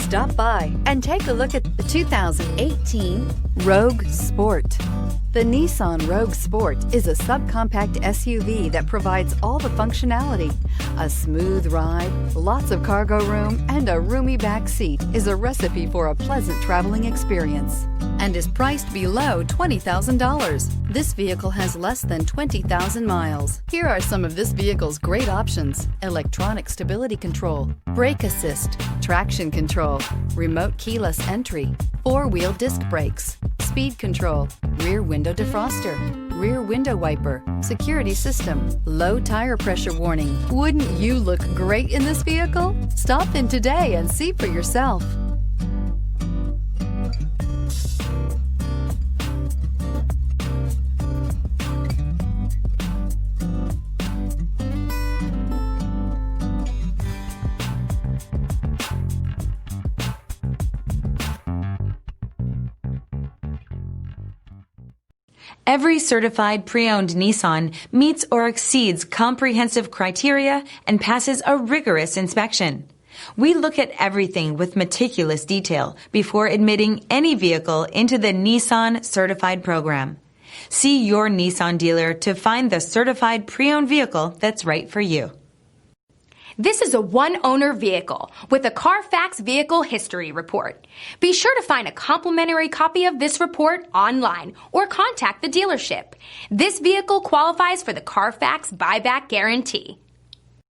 Stop by and take a look at the 2018 Rogue Sport. The Nissan Rogue Sport is a subcompact SUV that provides all the functionality. A smooth ride, lots of cargo room, and a roomy back seat is a recipe for a pleasant traveling experience and is priced below $20,000. This vehicle has less than 20,000 miles. Here are some of this vehicle's great options: electronic stability control, brake assist, traction control, remote keyless entry, four-wheel disc brakes, speed control, rear window defroster, rear window wiper, security system, low tire pressure warning. Wouldn't you look great in this vehicle? Stop in today and see for yourself. Every certified pre-owned Nissan meets or exceeds comprehensive criteria and passes a rigorous inspection. We look at everything with meticulous detail before admitting any vehicle into the Nissan Certified Program. See your Nissan dealer to find the certified pre-owned vehicle that's right for you. This is a one-owner vehicle with a Carfax Vehicle History Report. Be sure to find a complimentary copy of this report online or contact the dealership. This vehicle qualifies for the Carfax Buyback Guarantee.